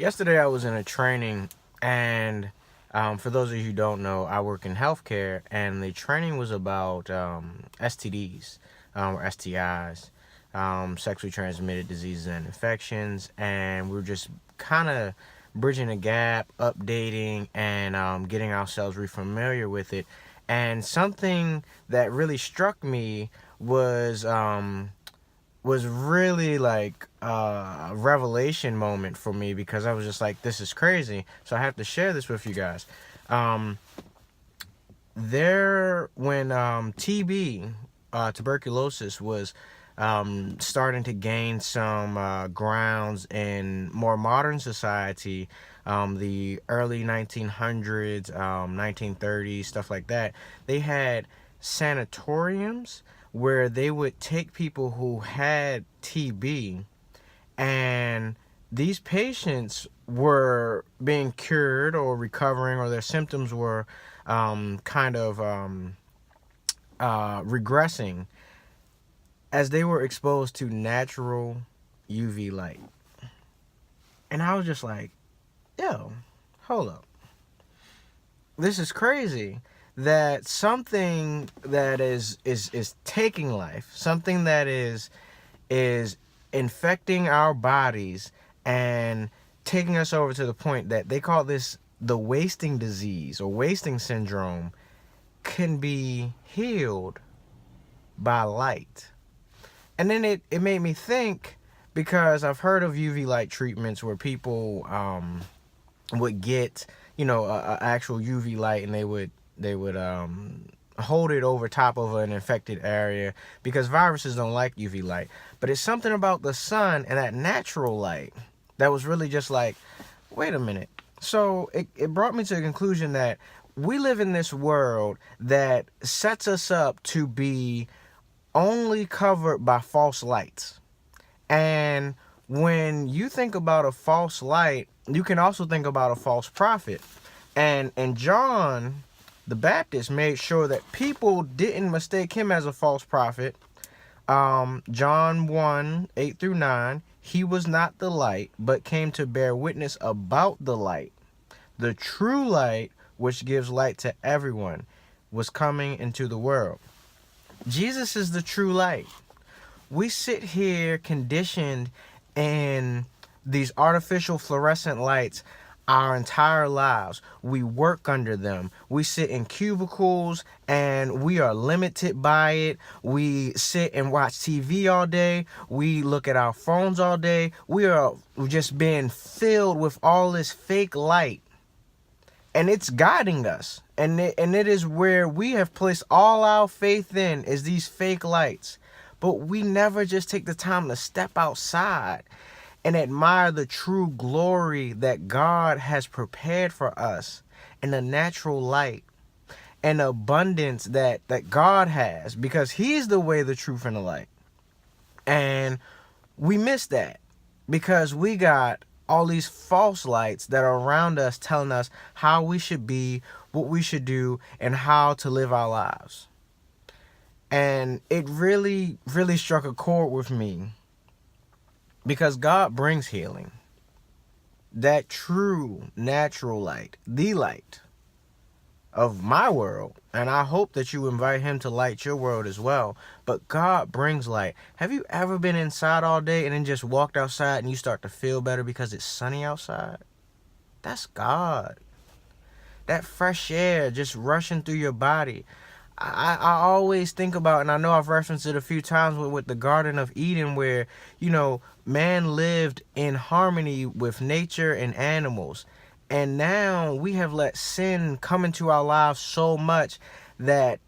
Yesterday I was in a training, and for those of you who don't know, I work in healthcare, and the training was about STDs or STIs, sexually transmitted diseases and infections, and we are just kind of bridging a gap, updating, and getting ourselves refamiliar with it. And something that really struck me was was really like a revelation moment for me, because I was just like, this is crazy. So I have to share this with you guys. Um, when TB, tuberculosis, was starting to gain some grounds in more modern society, the early 1900s, 1930s, stuff like that, they had sanatoriums where they would take people who had TB, and these patients were being cured or recovering, or their symptoms were regressing as they were exposed to natural UV light. And I was just like, yo, hold up. This is crazy that something that is taking life, something that is infecting our bodies and taking us over to the point that they call this the wasting disease or wasting syndrome, can be healed by light. And then it made me think, because I've heard of UV light treatments where people would get, a actual UV light, and they would hold it over top of an infected area, because viruses don't like UV light. But it's something about the sun and that natural light that was really just like, wait a minute. So it brought me to the conclusion that we live in this world that sets us up to be only covered by false lights. And when you think about a false light, you can also think about a false prophet. And John the Baptist made sure that people didn't mistake him as a false prophet. John 1:8-9, he was not the light, but came to bear witness about the light. The true light, which gives light to everyone, was coming into the world. Jesus is the true light. We sit here conditioned in these artificial fluorescent lights our entire lives. We work under them. We sit in cubicles and we are limited by it. We sit and watch TV all day. We look at our phones all day. We are just being filled with all this fake light. And it's guiding us. And it is where we have placed all our faith in, is these fake lights. But we never just take the time to step outside and admire the true glory that God has prepared for us, and the natural light and abundance that God has, because He's the way, the truth, and the light. And we miss that because we got all these false lights that are around us telling us how we should be, what we should do, and how to live our lives. And it really, really struck a chord with me, because God brings healing. That true natural light, the light of my world, and I hope that you invite Him to light your world as well. But God brings light. Have you ever been inside all day and then just walked outside and you start to feel better because it's sunny outside? That's God. That fresh air just rushing through your body. I always think about, and I know I've referenced it a few times with the Garden of Eden, where, man lived in harmony with nature and animals. And now we have let sin come into our lives so much that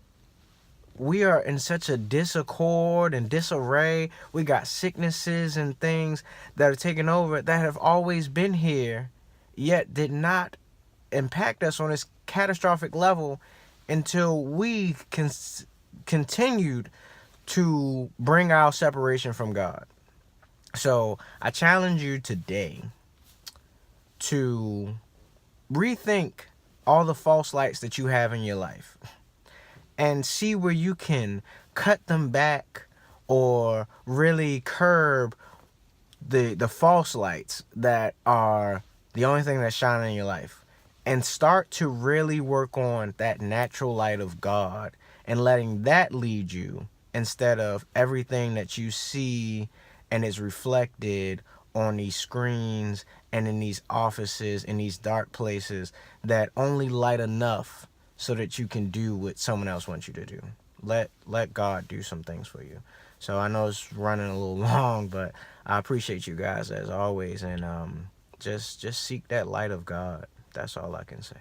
we are in such a disaccord and disarray. We got sicknesses and things that are taking over that have always been here, yet did not impact us on this catastrophic level until we continued to bring our separation from God. So I challenge you today to rethink all the false lights that you have in your life and see where you can cut them back or really curb the false lights that are The only thing that's shining in your life. And start to really work on that natural light of God and letting that lead you instead of everything that you see and is reflected on these screens and in these offices, in these dark places that only light enough so that you can do what someone else wants you to do. Let God do some things for you. So I know it's running a little long, but I appreciate you guys as always, and just seek that light of God. That's all I can say.